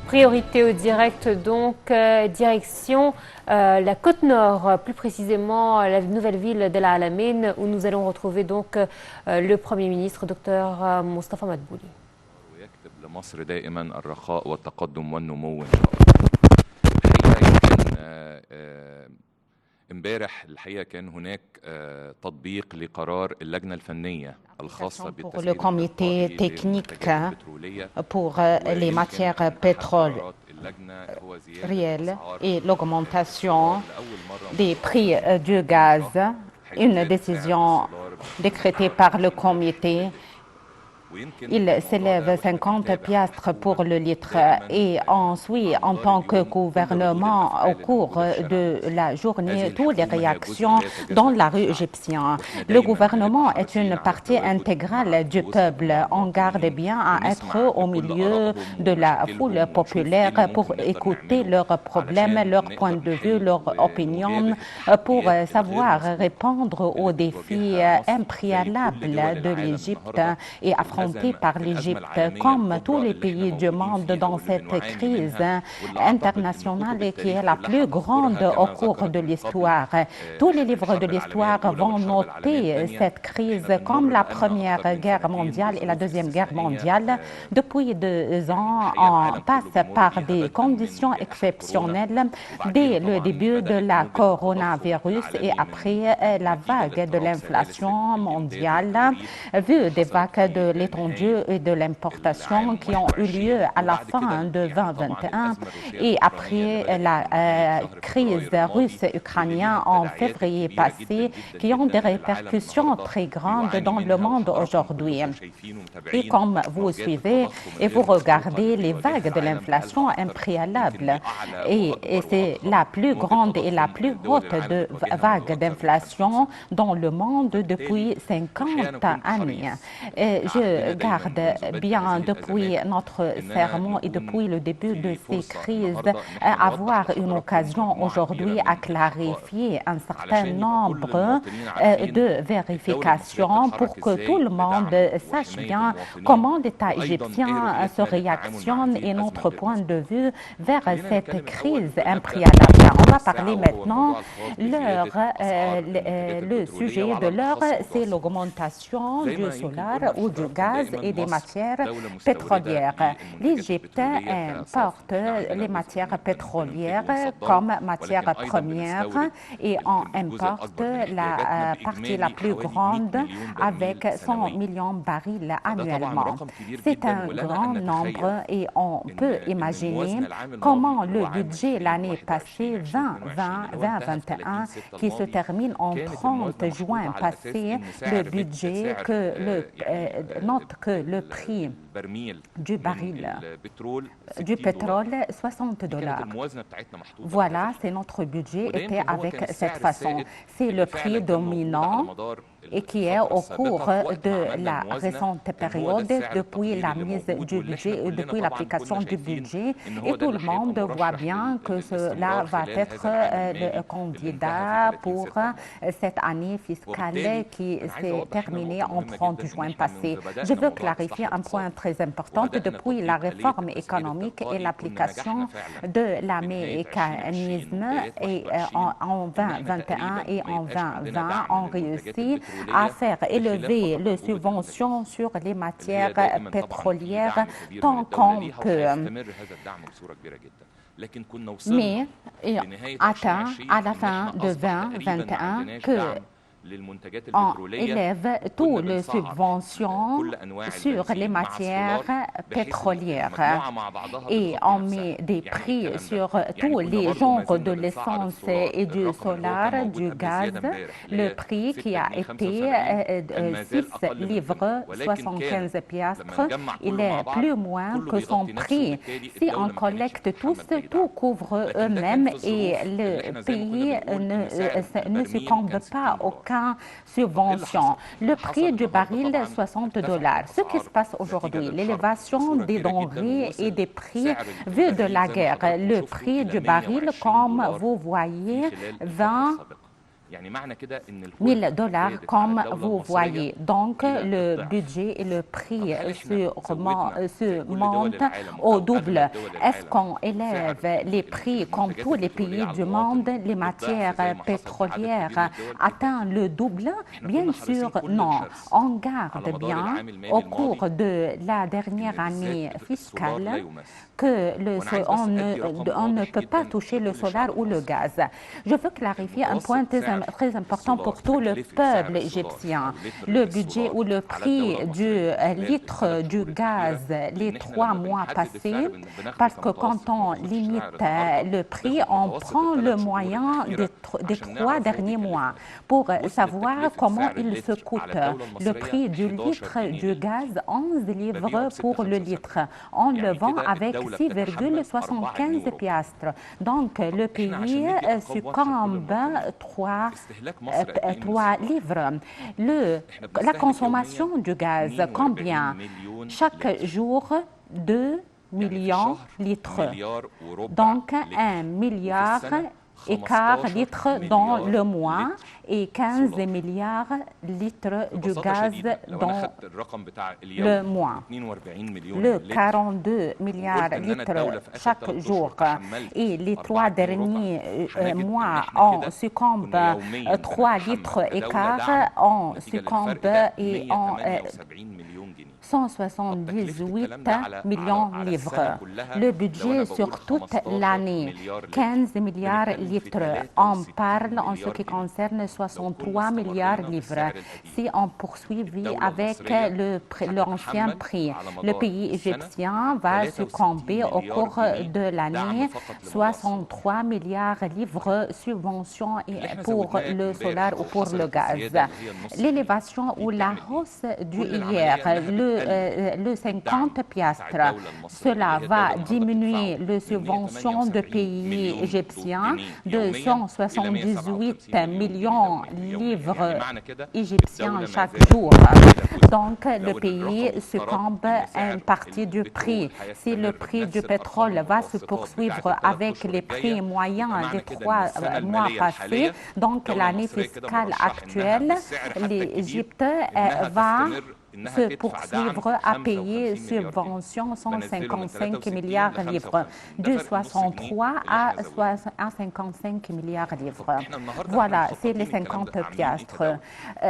Priorité au direct, donc, direction la côte nord, plus précisément la nouvelle ville d'El Alamein, où nous allons retrouver donc le Premier ministre, Dr Mostafa Madbouli. ويكتب لمصر دائما الرخاء والتقدم والنمو إن شاء الله. الحقيقة يمكن امبارح الحقيقة كان هناك تطبيق لقرار اللجنة الفنية الخاصة pour le comité technique pour les matières pétrolières et l'augmentation des prix du gaz, une décision décrétée par le comité. Il s'élève 50 piastres pour le litre et on suit en tant que gouvernement au cours de la journée toutes les réactions dans la rue égyptienne. Le gouvernement est une partie intégrale du peuple. On garde bien à être au milieu de la foule populaire pour écouter leurs problèmes, leurs points de vue, leurs opinions, pour savoir répondre aux défis impréalables de l'Égypte et affronter par l'Égypte, comme tous les pays du monde dans cette crise internationale qui est la plus grande au cours de l'histoire. Tous les livres de l'histoire vont noter cette crise comme la Première Guerre mondiale et la Deuxième Guerre mondiale. Depuis 2 ans, on passe par des conditions exceptionnelles dès le début de la coronavirus et après la vague de l'inflation mondiale, vu des vagues de l'étendue et de l'importation qui ont eu lieu à la fin de 2021 et après la crise russe-ukrainienne en février passé qui ont des répercussions très grandes dans le monde aujourd'hui. Et comme vous suivez et vous regardez les vagues de l'inflation impréalables et c'est la plus grande et la plus haute vague d'inflation dans le monde depuis 50 années. Et je garde bien depuis notre sermon et depuis le début de ces crises avoir une occasion aujourd'hui à clarifier un certain nombre de vérifications pour que tout le monde sache bien comment l'État égyptien se réactionne et notre point de vue vers cette crise impréalable. On va parler maintenant, le sujet de l'heure, c'est l'augmentation du solaire ou du gaz et des matières pétrolières. L'Égypte importe les matières pétrolières comme matières premières et on importe la partie la plus grande avec 100 millions de barils annuellement. C'est un grand nombre et on peut imaginer comment le budget l'année passée 2021 qui se termine en 30 juin passé, le budget note que le prix du baril du pétrole, $60. Voilà, c'est notre budget était avec cette façon. C'est le prix dominant et qui est au cours de la récente période depuis la mise du budget, depuis l'application du budget. Et tout le monde voit bien que cela va être le candidat pour cette année fiscale qui s'est terminée en 30 juin passé. Je veux clarifier un point très important. Depuis la réforme économique et l'application de la mécanisme et en 2021 et en 2020, on réussit à faire élever les subventions sur les matières pétrolières tant qu'on peut. Mais atteint à la fin de 2021 que on élève toutes les subventions sur les matières pétrolières et on met des prix sur tous les genres de l'essence et du solaire, du gaz. Le prix qui a été 6 livres, 75 piastres, il est plus moins que son prix. Si on collecte tout couvre eux-mêmes et le pays ne succombe pas aucun subvention. Le prix du baril, $60. Ce qui se passe aujourd'hui, l'élévation des denrées et des prix vu de la guerre. Le prix du baril, comme vous voyez, 20 1000 dollars comme vous voyez. Donc le budget et le prix se montent au double. Est-ce qu'on élève les prix comme tous les pays du monde? Les matières pétrolières atteignent le double? Bien sûr, non. On garde bien au cours de la dernière année fiscale que on ne peut pas toucher le solaire ou le gaz. Je veux clarifier un point très important pour tout le peuple égyptien. Le budget ou le prix du litre du gaz les 3 mois passés, parce que quand on limite le prix, on prend le moyen des 3 derniers mois pour savoir comment il se coûte. Le prix du litre du gaz, 11 livres pour le litre. On le vend avec 6,75 piastres. Donc, le pays succombe 3 livres. La consommation du gaz, combien? Chaque jour, 2 millions de litres. Donc, 1 milliard et quart litres dans le mois et 15 milliards litres du gaz dans le mois. Le 42 milliards litres chaque jour et les 3 derniers mois, on succombe 3 litres et quart, on succombe et on 178 millions de livres. Le budget sur toute l'année, 15 milliards de litres. On parle en ce qui concerne 63 milliards de livres. Si on poursuit avec l'ancien prix, le pays égyptien va succomber au cours de l'année 63 milliards de livres subventions pour le solaire ou pour le gaz. L'élévation ou la hausse du hier, le 50 piastres. Cela va diminuer les subventions de pays égyptiens de 178 millions de livres égyptiens chaque jour. Donc, le pays succombe à une partie du prix. Si le prix du pétrole va se poursuivre avec les prix moyens des 3 mois passés, donc l'année fiscale actuelle, l'Égypte va se poursuivre à payer subventions 155 milliards de livres, de 63 à 55 milliards de livres. Voilà, c'est les 50 piastres.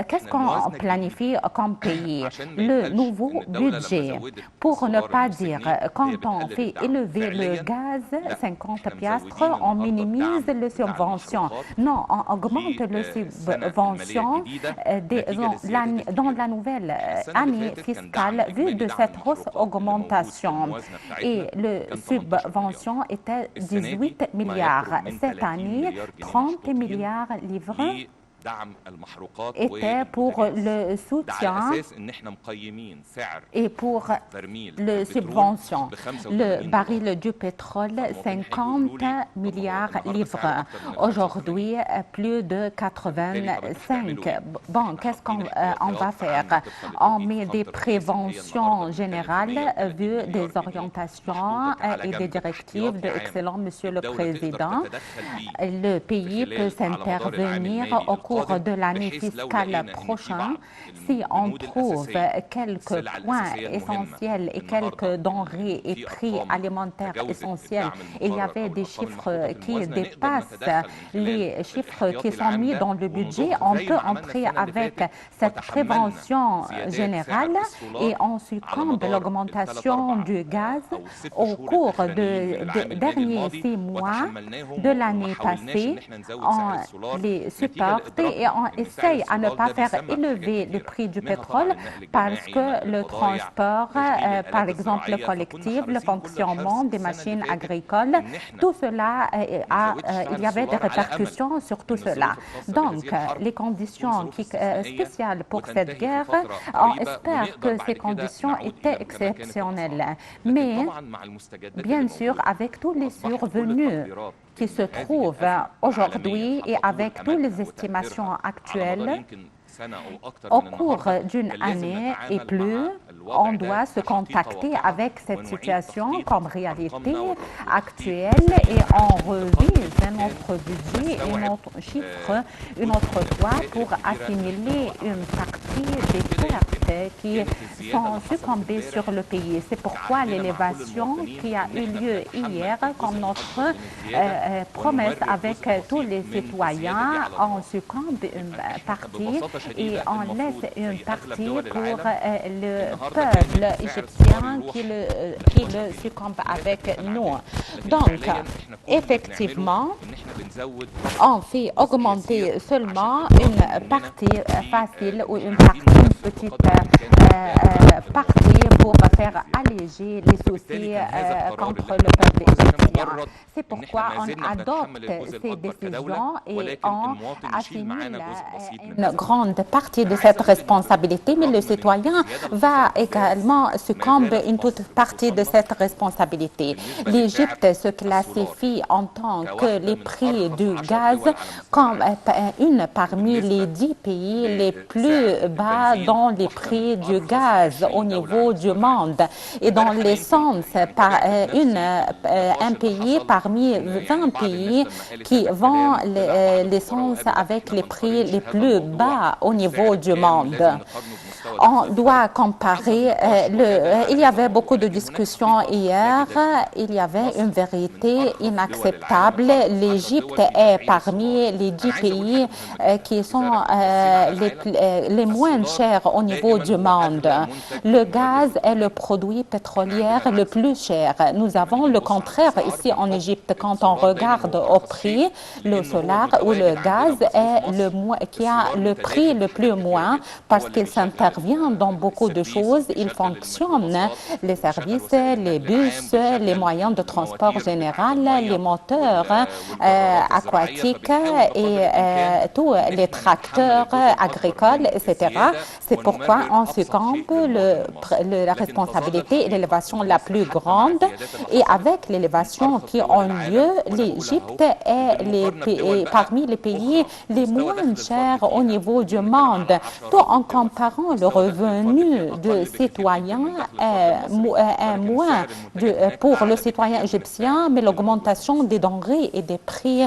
Qu'est-ce qu'on planifie comme pays? Le nouveau budget, pour ne pas dire, quand on fait élever le gaz 50 piastres, on minimise les subventions. Non, on augmente les subventions dans la nouvelle année fiscale vu de cette hausse augmentation. Et la subvention était 18 milliards. Cette année, 30 milliards de livres était pour le soutien et pour le subvention. Le baril du pétrole, 50 milliards de livres. Aujourd'hui, plus de 85. Bon, qu'est-ce qu'on va faire? On met des préventions générales vu des orientations et des directives de excellent Monsieur le Président. Le pays peut s'intervenir au cours de l'année fiscale prochaine si on trouve quelques points essentiels et quelques denrées et prix alimentaires essentiels. Il y avait des chiffres qui dépassent les chiffres qui sont mis dans le budget. On peut entrer avec cette prévention générale et on succombe à l'augmentation du gaz au cours des derniers 6 mois de l'année passée. On les supporte et on essaye à ne pas faire élever le prix du pétrole parce que le transport, par exemple le collectif, le fonctionnement des machines agricoles, tout cela, il y avait des répercussions sur tout cela. Donc, les conditions spéciales pour cette guerre, on espère que ces conditions étaient exceptionnelles. Mais, bien sûr, avec tous les survenus qui se trouvent aujourd'hui et avec toutes les estimations actuelles, Au cours d'une année et plus, on doit se contacter avec cette situation comme réalité actuelle et on revise notre budget et notre chiffre une autre fois pour assimiler une partie des pertes qui sont succombées sur le pays. C'est pourquoi l'élévation qui a eu lieu hier, comme notre promesse avec tous les citoyens, on succombe une partie et on laisse une partie pour le peuple égyptien qui le succombe avec nous. Donc, effectivement, on fait augmenter seulement une partie facile ou une petite partie pour faire alléger les soucis contre le peuple égyptien. C'est pourquoi on adopte ces décisions et on assimile une grande partie de cette responsabilité, mais le citoyen va également succomber une toute partie de cette responsabilité. L'Égypte se classifie en tant que les prix du gaz comme une parmi les 10 pays les plus bas dans les prix du gaz au niveau du monde et dans l'essence un pays parmi 20 pays qui vend l'essence avec les prix les plus bas au niveau du monde. On doit comparer, il y avait beaucoup de discussions hier, il y avait une vérité inacceptable. L'Égypte est parmi les 10 pays qui sont les moins chers au niveau du monde. Le gaz est le produit pétrolier le plus cher. Nous avons le contraire ici en Égypte. Quand on regarde au prix, le solaire ou le gaz est qui a le prix le plus moins parce qu'il s'intervient dans beaucoup de choses. Il fonctionne, les services, les bus, les moyens de transport général, les moteurs aquatiques et tous les tracteurs agricoles, etc. C'est pourquoi on succombe la responsabilité et l'élévation la plus grande. Et avec l'élévation qui a lieu, l'Égypte est parmi les pays les moins chers au niveau du monde. Tout en comparant le revenu de citoyens est moins pour le citoyen égyptien, mais l'augmentation des denrées et des prix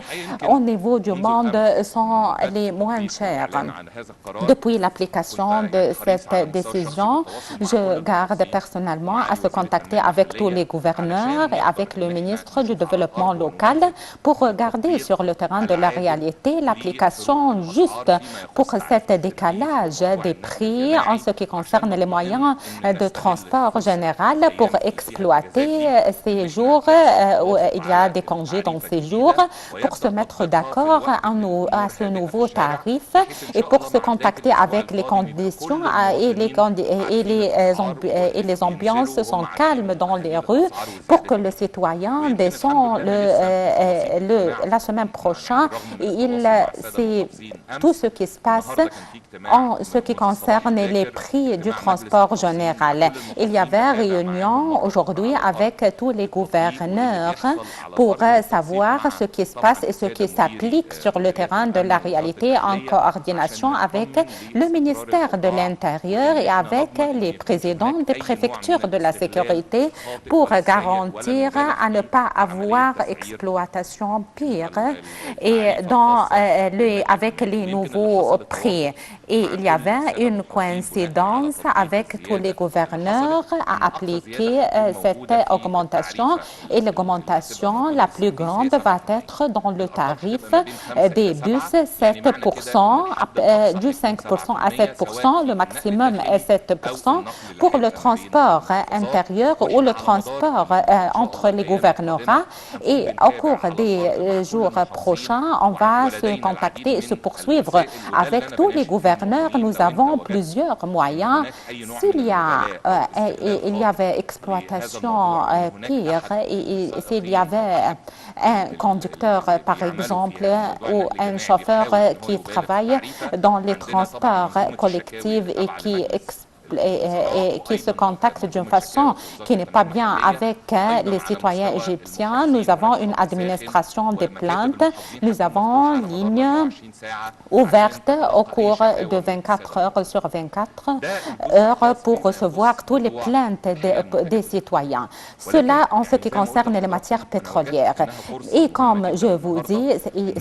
au niveau du monde sont les moins chers. Depuis l'application de cette décision, je garde personnellement à se contacter avec tous les gouverneurs et avec le ministre du Développement local pour regarder sur le terrain de la réalité l'application juste pour cet décalage des prix en ce qui concerne les moyens de transport général pour exploiter ces jours où il y a des congés dans ces jours, pour se mettre d'accord à ce nouveau tarif et pour se contacter avec les conditions et les ambiances sont calmes dans les rues pour que le citoyen descend la semaine prochaine et c'est tout ce qui se passe en ce qui concerne les prix du transport général. Il y avait réunion aujourd'hui avec tous les gouverneurs pour savoir ce qui se passe et ce qui s'applique sur le terrain de la réalité en coordination avec le ministère de l'Intérieur et avec les présidents des préfectures de la sécurité pour garantir à ne pas avoir exploitation pire et avec les nouveaux prix. Et il y avait une coïncidence avec tous les gouverneurs à appliquer cette augmentation et l'augmentation la plus grande va être dans le tarif des bus, 7%, du 5% à 7%, le maximum est 7% pour le transport intérieur ou le transport entre les gouvernorats. Et au cours des jours prochains, on va se contacter et se poursuivre avec tous les gouverneurs. Nous avons plusieurs moyens. S'il y avait exploitation pire et s'il y avait un conducteur, par exemple, ou un chauffeur qui travaille dans les transports collectifs et qui et qui se contactent d'une façon qui n'est pas bien avec les citoyens égyptiens. Nous avons une administration des plaintes. Nous avons une ligne ouverte au cours de 24 heures sur 24 heures pour recevoir toutes les plaintes des citoyens. Cela en ce qui concerne les matières pétrolières. Et comme je vous dis,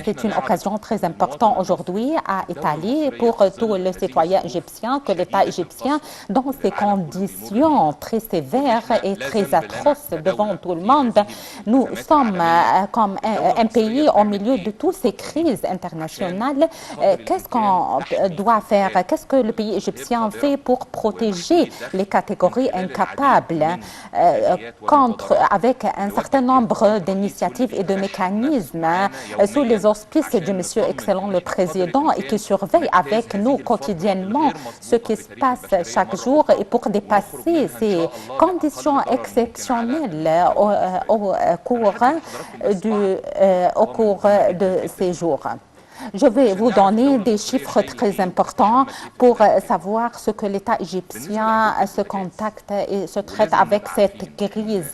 c'est une occasion très importante aujourd'hui à Italie pour tous les citoyens égyptiens que l'État égyptien, dans ces conditions très sévères et très atroces devant tout le monde, nous sommes comme un pays au milieu de toutes ces crises internationales. Qu'est-ce qu'on doit faire? Qu'est-ce que le pays égyptien fait pour protéger les catégories incapables avec un certain nombre d'initiatives et de mécanismes sous les auspices de Monsieur Excellent le Président et qui surveille avec nous quotidiennement ce qui se passe chaque jour et pour dépasser ces conditions exceptionnelles au cours de ces jours. Je vais vous donner des chiffres très importants pour savoir ce que l'État égyptien se contacte et se traite avec cette crise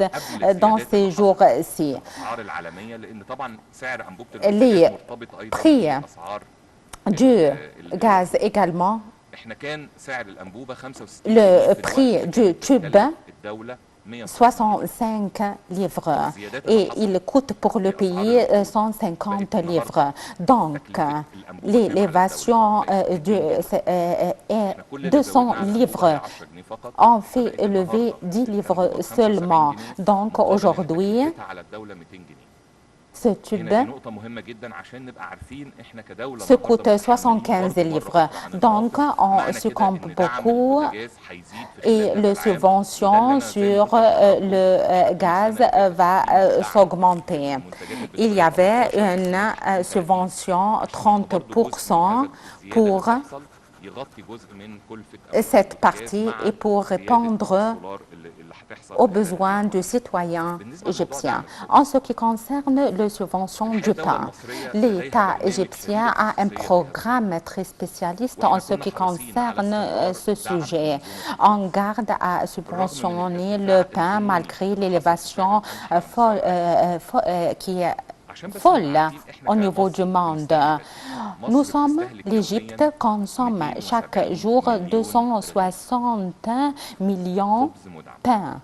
dans ces jours-ci. Les prix du gaz également, le prix du tube 65 livres et il coûte pour le pays 150 livres. Donc, l'élévation est 200 livres. On fait élever 10 livres seulement. Donc, aujourd'hui, ce tube se coûte 75 livres. Donc, on succombe beaucoup et la subvention sur le gaz va s'augmenter. Il y avait une subvention 30% pour cette partie et pour répondre aux besoins du citoyen égyptien. En ce qui concerne les subventions du pain, l'État égyptien a un programme très spécialiste en ce qui concerne ce sujet. On garde à subventionner le pain malgré l'élévation qui est folle au niveau du monde. L'Égypte consomme chaque jour 260 millions de pain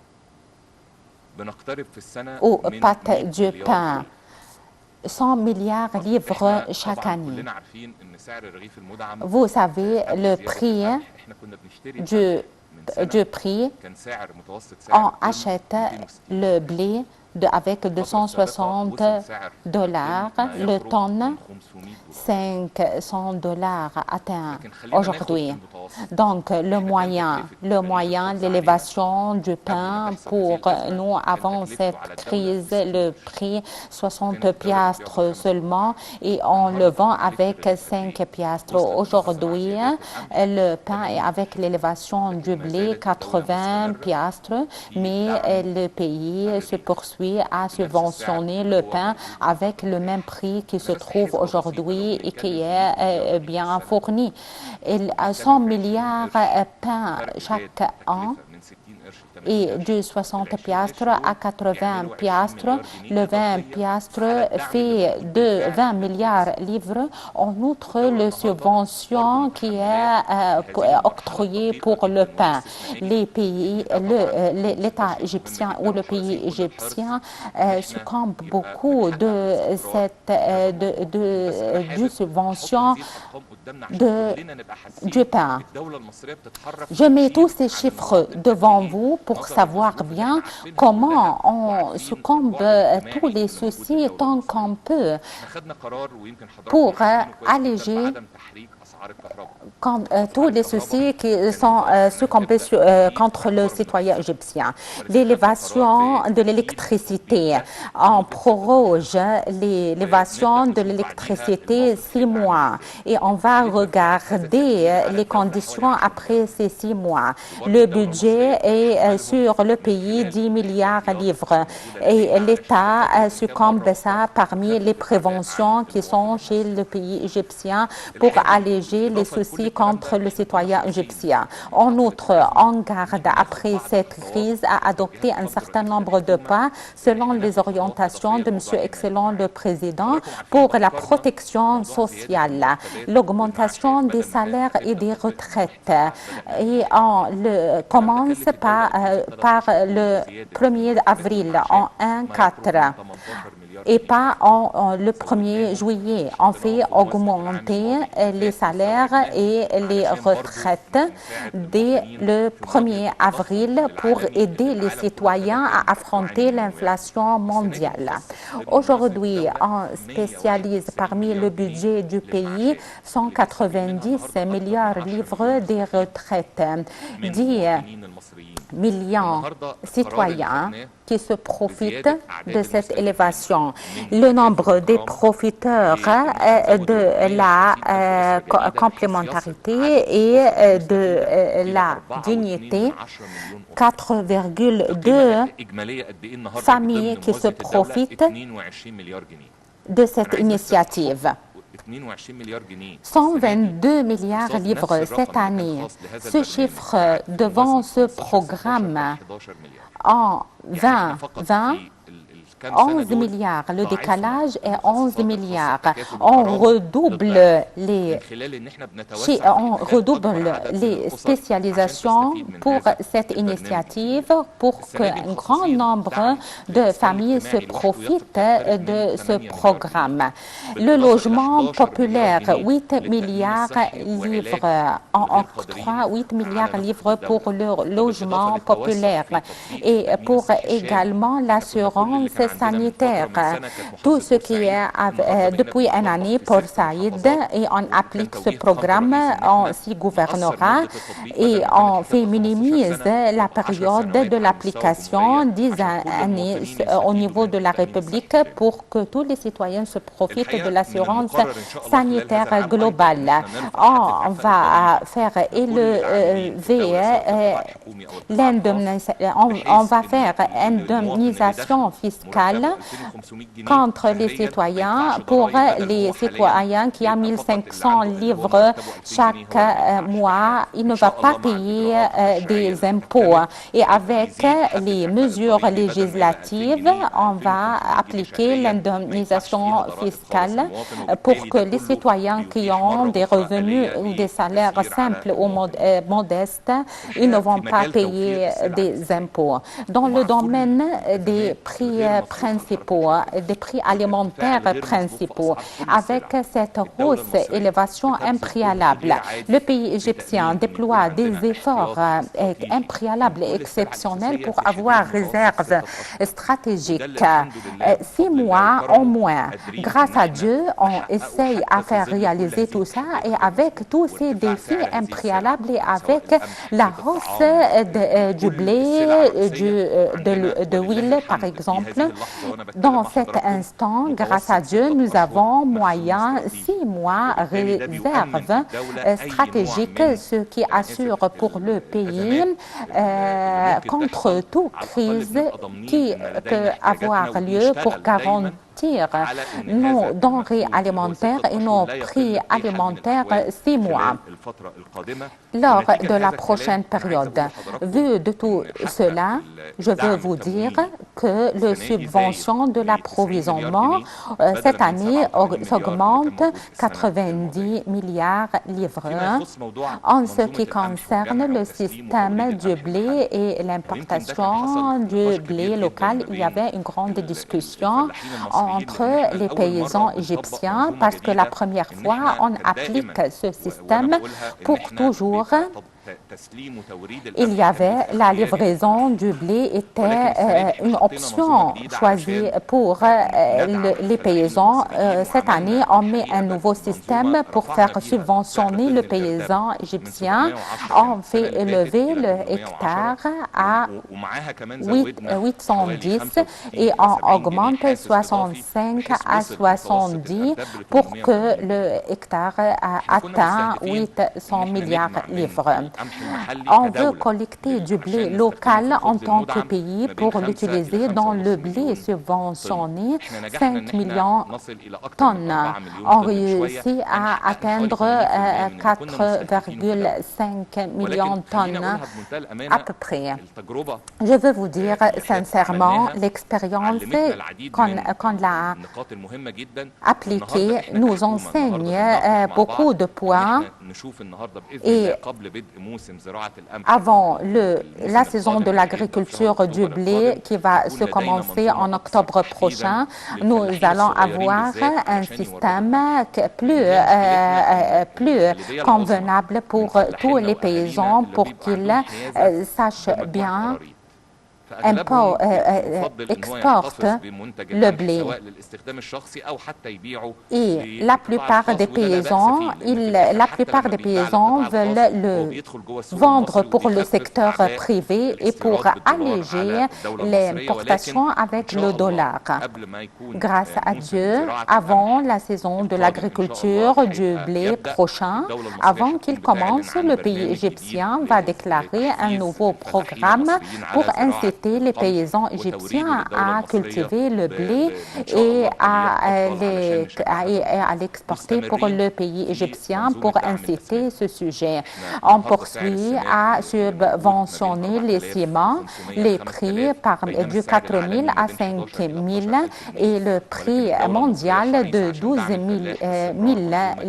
ou pâtes de pain. 100 milliards de livres chaque année. Vous savez, le prix on achète le blé avec 260 $, le tonne, 500 $ atteint aujourd'hui. Donc, le moyen, l'élévation du pain pour nous avant cette crise, le prix 60 piastres seulement et on le vend avec 5 piastres. Aujourd'hui, le pain est avec l'élévation du blé 80 piastres, mais le pays se poursuit à subventionner le pain avec le même prix qui se trouve aujourd'hui et qui est bien fourni. 100 milliards de pain chaque an et de 60 piastres à 80 piastres. Le 20 piastres fait de 20 milliards de livres. En outre, la subvention qui est octroyée pour le pain. L'État égyptien ou le pays égyptien succombe beaucoup de cette subvention du pain. Je mets tous ces chiffres devant vous pour savoir bien comment on succombe tous les soucis tant qu'on peut pour alléger tous les soucis qui sont succombés contre le citoyen égyptien. L'élévation de l'électricité. On proroge l'élévation de l'électricité 6 mois et on va regarder les conditions après ces 6 mois. Le budget est sur le pays 10 milliards de livres. Et l'État succombe à ça parmi les préventions qui sont chez le pays égyptien pour alléger les soucis contre le citoyen égyptien. En outre, on garde après cette crise à adopter un certain nombre de pas selon les orientations de M. Excellent le Président pour la protection sociale, l'augmentation des salaires et des retraites. Et on commence par le 1er avril en 1-4 et pas le 1er juillet. On fait augmenter les salaires et les retraites dès le 1er avril pour aider les citoyens à affronter l'inflation mondiale. Aujourd'hui, on spécialise parmi le budget du pays 190 milliards de livres des retraites. 10 millions de citoyens qui se profitent de cette élévation. Le nombre des profiteurs de la complémentarité et de la dignité, 4,2 familles qui se profitent de cette initiative. 122 milliards de livres cette année. Ce chiffre devant ce programme en 2020, 11 milliards. Le décalage est 11 milliards. On redouble les spécialisations pour cette initiative pour qu'un grand nombre de familles se profitent de ce programme. Le logement populaire, 8 milliards de livres. On octroie 8 milliards de livres pour le logement populaire et pour également l'assurance sanitaire. Tout ce qui est depuis une année pour Saïd et on applique ce programme, on s'y gouvernera et on fait minimise la période de l'application 10 années au niveau de la République pour que tous les citoyens se profitent de l'assurance sanitaire globale. On va faire on va faire indemnisation fiscale contre les citoyens pour les citoyens qui ont 1500 livres chaque mois. Il ne va pas payer des impôts. Et avec les mesures législatives, on va appliquer l'indemnisation fiscale pour que les citoyens qui ont des revenus ou des salaires simples ou modestes, ils ne vont pas payer des impôts. Dans le domaine des prix principaux, des prix alimentaires principaux. Avec cette hausse, élévation impréalable, le pays égyptien déploie des efforts impréalables et exceptionnels pour avoir réserve stratégique. 6 mois au moins. Grâce à Dieu, on essaye à faire réaliser tout ça et avec tous ces défis impréalables et avec la hausse du blé, de l'huile par exemple, dans cet instant, grâce à Dieu, nous avons moyen 6 mois réserve stratégique, ce qui assure pour le pays contre toute crise qui peut avoir lieu pour garantir nos denrées alimentaires et nos prix alimentaires 6 mois lors de la prochaine période. Vu de tout cela, je veux vous dire que les subventions de l'approvisionnement cette année s'augmentent 90 milliards de livres. En ce qui concerne le système du blé et l'importation du blé local, il y avait une grande discussion entre les paysans égyptiens parce que la première fois, on applique ce système pour toujours. Il y avait la livraison du blé était une option choisie pour les paysans. Cette année, on met un nouveau système pour faire subventionner le paysan égyptien. On fait élever le hectare à 810 et on augmente 65 à 70 pour que le hectare atteigne 800 milliards de livres. On veut collecter du blé local en tant que pays pour l'utiliser dans le blé subventionné, 5 millions de tonnes. On réussit à atteindre 4,5 millions de tonnes à peu près. Je veux vous dire sincèrement, l'expérience qu'on l'a appliquée nous enseigne beaucoup de points. Et avant la saison de l'agriculture du blé qui va se commencer en octobre prochain, nous allons avoir un système plus convenable pour tous les paysans pour qu'ils sachent bien exporte le blé. Et la plupart des paysans veulent le vendre pour le secteur privé et pour alléger l'importation avec le dollar. Grâce à Dieu, avant la saison de l'agriculture du blé prochain, avant qu'il commence, le pays égyptien va déclarer un nouveau programme pour inciter les paysans égyptiens à cultiver le blé et à l'exporter pour le pays égyptien pour inciter ce sujet. On poursuit à subventionner les ciments, les prix du 4 000 à 5 000 et le prix mondial de 12 000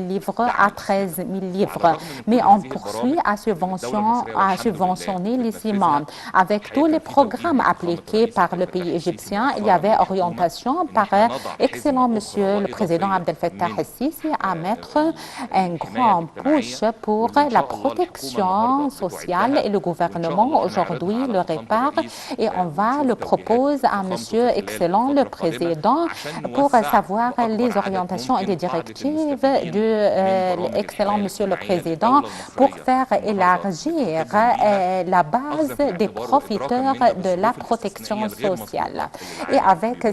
livres à 13 000 livres. Mais on poursuit à subventionner les ciments. Avec tous les programmes appliqués par le pays égyptien, il y avait orientation par excellent Monsieur le Président Abdel Fattah el-Sisi à mettre un grand push pour la protection sociale et le gouvernement aujourd'hui le répare et on va le proposer à Monsieur excellent le Président pour savoir les orientations et les directives de excellent Monsieur le Président pour faire élargir la base des profiteurs de la protection sociale et avec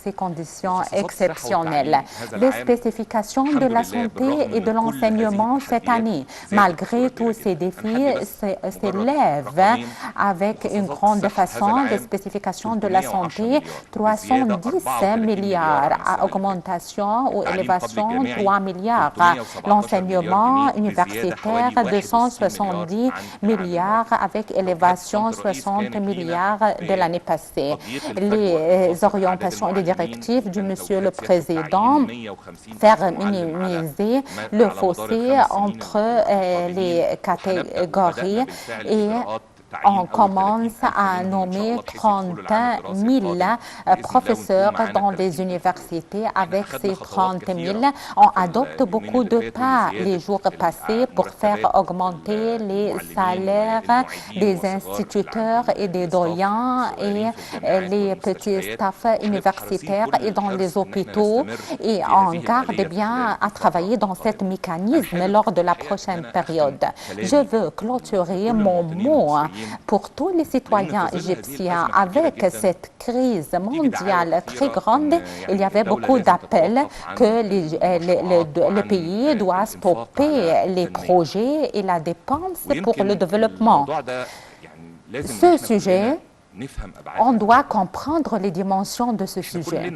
ces conditions exceptionnelles. Les spécifications de la santé et de l'enseignement cette année, malgré tous ces défis, s'élèvent avec une grande façon. Les spécifications de la santé, 310 milliards, à augmentation ou élévation, 3 milliards. L'enseignement universitaire, 270 milliards avec élévation, 60 milliards de l'année passée. Les orientations et les directives du Monsieur le Président faire minimiser le fossé entre les catégories et on commence à nommer 30 000 professeurs dans les universités. Avec ces 30 000, on adopte beaucoup de pas les jours passés pour faire augmenter les salaires des instituteurs et des doyens et les petits staffs universitaires et dans les hôpitaux. Et on garde bien à travailler dans ce mécanisme lors de la prochaine période. Je veux clôturer mon mot pour tous les citoyens égyptiens. Avec cette crise mondiale très grande, il y avait beaucoup d'appels que le pays doit stopper les projets et la dépense pour le développement. Ce sujet, on doit comprendre les dimensions de ce sujet.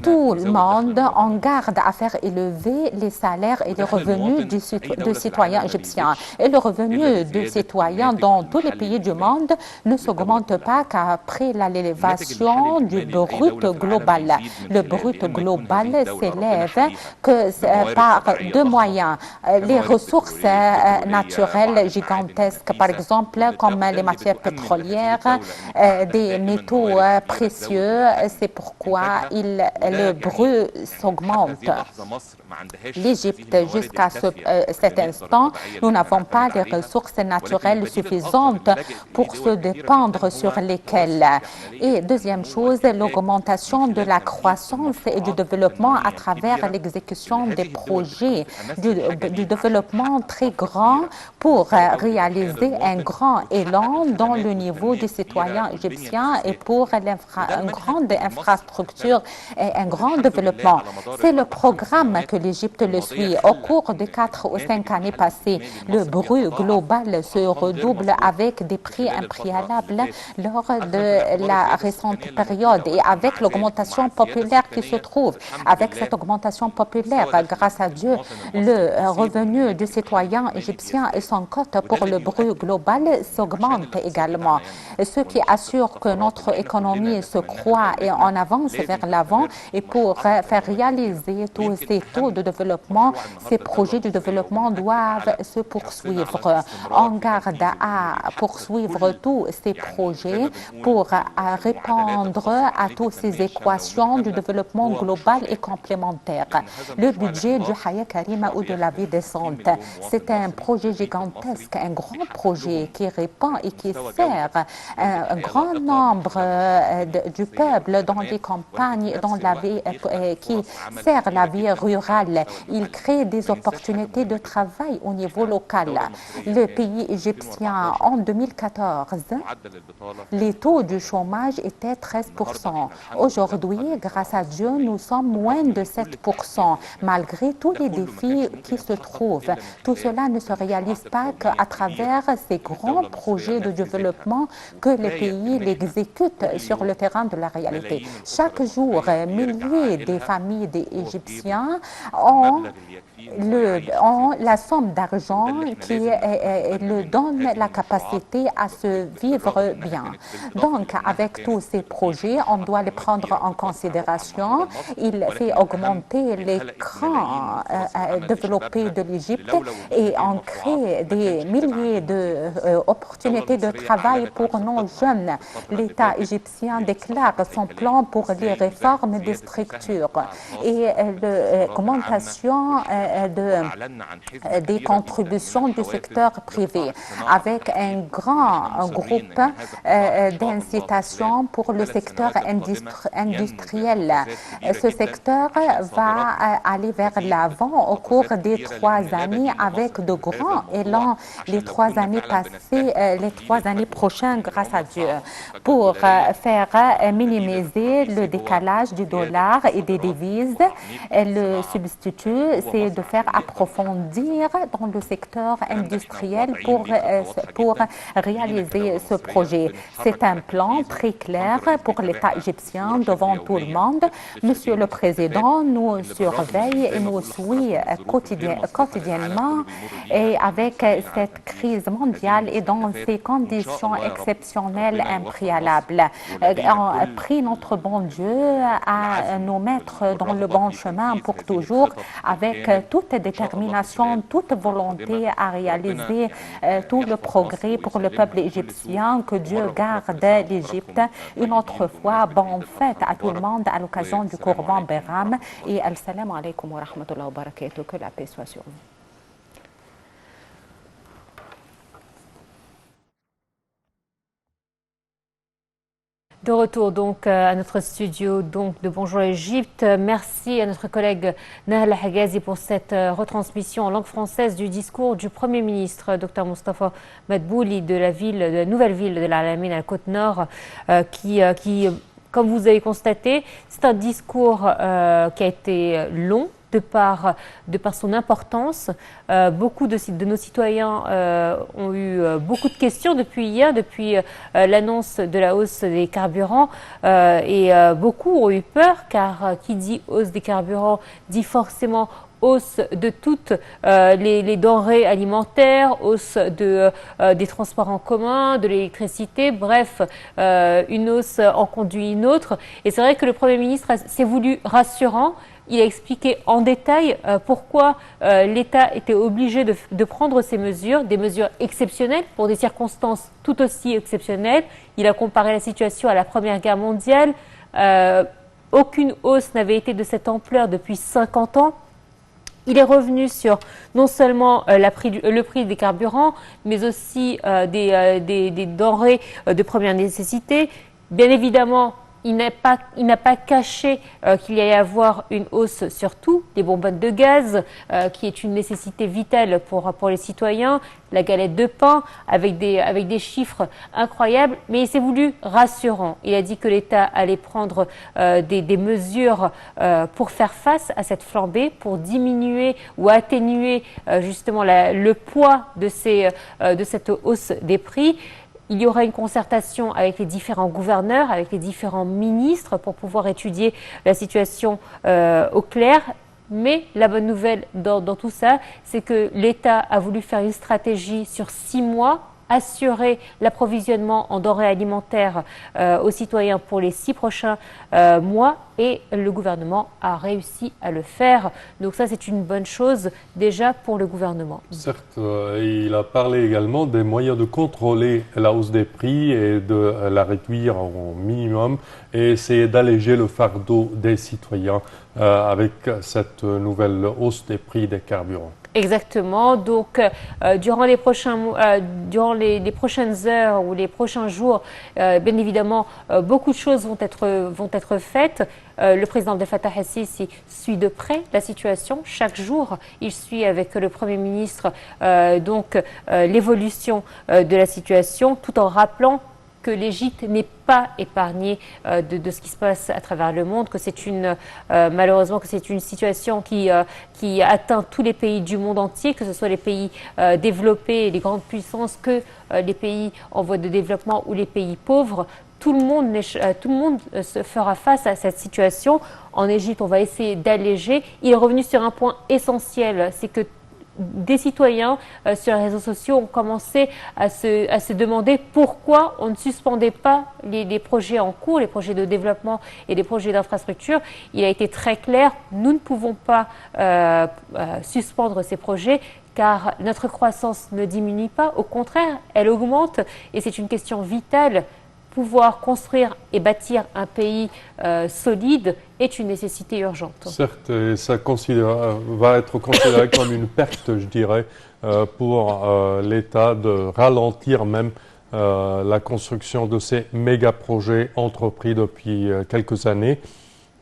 Tout le monde en garde à faire élever les salaires et les revenus des citoyens égyptiens. Et le revenu des citoyens dans tous les pays du monde ne s'augmente pas qu'après l'élévation du brut global. Le brut global s'élève que par deux moyens. Les ressources naturelles gigantesques, par exemple, comme les matières pétrolières, des métaux précieux, c'est pourquoi le brut s'augmente. L'Égypte, jusqu'à cet instant, nous n'avons pas les ressources naturelles suffisantes pour se dépendre sur lesquelles. Et deuxième chose, l'augmentation de la croissance et du développement à travers l'exécution des projets du développement très grand pour réaliser un grand élan dans le niveau des citoyens égyptiens et pour une grande infrastructure infrastructures et un grand développement. C'est le programme que l'Égypte le suit. Au cours des 4 ou 5 années passées, le bruit global se redouble avec des prix impréalables lors de la récente période et avec l'augmentation populaire qui se trouve. Avec cette augmentation populaire, grâce à Dieu, le revenu du citoyen égyptien et son cote pour le bruit global s'augmente également. Ce qui assure que notre économie se croît et en avance vers l'avant et pour faire réaliser tous ces taux de développement, ces projets de développement doivent se poursuivre. On garde à poursuivre tous ces projets pour répondre à toutes ces équations du développement global et complémentaire. Le budget du Haya Karima ou de la vie décente, c'est un projet gigantesque, un grand projet qui répond et qui sert un grand nombre du peuple dans les campagnes, dans la vie, qui sert la vie rurale. Il crée des opportunités de travail au niveau local. Le pays égyptien, en 2014, les taux du chômage étaient 13%. Aujourd'hui, grâce à Dieu, nous sommes moins de 7%, malgré tous les défis qui se trouvent. Tout cela ne se réalise pas qu'à travers ces grands projets de développement que les pays l'exécutent sur le terrain de la réalité. Chaque jour, milliers de familles des Égyptiens ont la somme d'argent qui leur donne la capacité à se vivre bien. Donc, avec tous ces projets, on doit les prendre en considération. Il fait augmenter l'écran développé de l'Égypte et on crée des milliers d'opportunités de travail pour nos jeunes. L'État égyptien déclare son plan pour les réformes des structures et l'augmentation des contributions du secteur privé avec un grand groupe d'incitation pour le secteur industriel. Ce secteur va aller vers l'avant au cours des 3 années avec de grands élans les 3 années passées, les 3 années prochaines grâce à Dieu pour faire minimiser le décalage du dollar et des devises. Le substitut, c'est de faire approfondir dans le secteur industriel pour réaliser ce projet. C'est un plan très clair pour l'État égyptien devant tout le monde. Monsieur le Président nous surveille et nous suit quotidiennement et avec cette crise mondiale et dans ces conditions exceptionnelles impréalables. On prie notre bon Dieu à nous mettre dans le bon chemin pour toujours avec toute détermination, toute volonté à réaliser tout le progrès pour le peuple égyptien. Que Dieu garde l'Égypte. Une autre fois, bonne fête à tout le monde à l'occasion du Courban Béram et Assalamu alaikum wa rahmatullahi wa barakatuh. Que la paix soit sur vous. De retour donc à notre studio donc de Bonjour Égypte. Merci à notre collègue Nahla Hagazi pour cette retransmission en langue française du discours du Premier ministre Dr Moustapha Madbouli de la nouvelle ville de l'Al Alamein à la Côte-Nord qui, comme vous avez constaté, c'est un discours qui a été long, de par son importance. Beaucoup de nos citoyens ont eu beaucoup de questions depuis hier, depuis l'annonce de la hausse des carburants et beaucoup ont eu peur car qui dit hausse des carburants dit forcément hausse de toutes les denrées alimentaires, hausse des transports en commun, de l'électricité, bref, une hausse en conduit une autre. Et c'est vrai que le Premier ministre s'est voulu rassurant. Il a expliqué en détail pourquoi l'État était obligé de prendre ces mesures, des mesures exceptionnelles pour des circonstances tout aussi exceptionnelles. Il a comparé la situation à la Première Guerre mondiale. Aucune hausse n'avait été de cette ampleur depuis 50 ans. Il est revenu sur non seulement le prix des carburants, mais aussi des denrées de première nécessité. Bien évidemment, il n'a pas caché qu'il y allait avoir une hausse sur tout, les bonbonnes de gaz, qui est une nécessité vitale pour les citoyens, la galette de pain, avec des chiffres incroyables, mais il s'est voulu rassurant. Il a dit que l'État allait prendre des mesures pour faire face à cette flambée, pour diminuer ou atténuer justement le poids de cette hausse des prix. Il y aura une concertation avec les différents gouverneurs, avec les différents ministres pour pouvoir étudier la situation au clair. Mais la bonne nouvelle dans tout ça, c'est que l'État a voulu faire une stratégie sur 6 mois, assurer l'approvisionnement en denrées alimentaires aux citoyens pour les 6 prochains mois, et le gouvernement a réussi à le faire. Donc ça, c'est une bonne chose déjà pour le gouvernement. Certes, il a parlé également des moyens de contrôler la hausse des prix et de la réduire au minimum et essayer d'alléger le fardeau des citoyens avec cette nouvelle hausse des prix des carburants. Exactement. Donc, durant les prochaines heures ou les prochains jours, bien évidemment, beaucoup de choses vont être faites. Le président Abdel Fattah el-Sisi suit de près la situation. Chaque jour, il suit avec le Premier ministre l'évolution de la situation, tout en rappelant que l'Égypte n'est pas épargnée de ce qui se passe à travers le monde, que c'est malheureusement que c'est une situation qui atteint tous les pays du monde entier, que ce soit les pays développés, les grandes puissances, que les pays en voie de développement ou les pays pauvres. Tout le monde se fera face à cette situation. En Égypte, on va essayer d'alléger. Il est revenu sur un point essentiel, c'est que des citoyens sur les réseaux sociaux ont commencé à se demander pourquoi on ne suspendait pas les projets en cours, les projets de développement et les projets d'infrastructure. Il a été très clair, nous ne pouvons pas suspendre ces projets car notre croissance ne diminue pas, au contraire, elle augmente et c'est une question vitale. Pouvoir construire et bâtir un pays solide est une nécessité urgente. Certes, et ça va être considéré comme une perte, je dirais, pour l'État de ralentir même la construction de ces méga-projets entrepris depuis quelques années.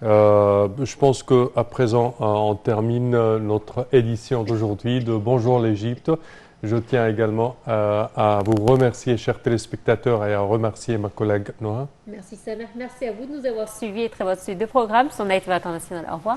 Je pense qu'à présent, on termine notre édition d'aujourd'hui de Bonjour l'Égypte. Je tiens également à vous remercier, chers téléspectateurs, et à remercier ma collègue Noah. Merci Salah, merci à vous de nous avoir suivis et très bonne suite de programme sur Night TV International. Au revoir.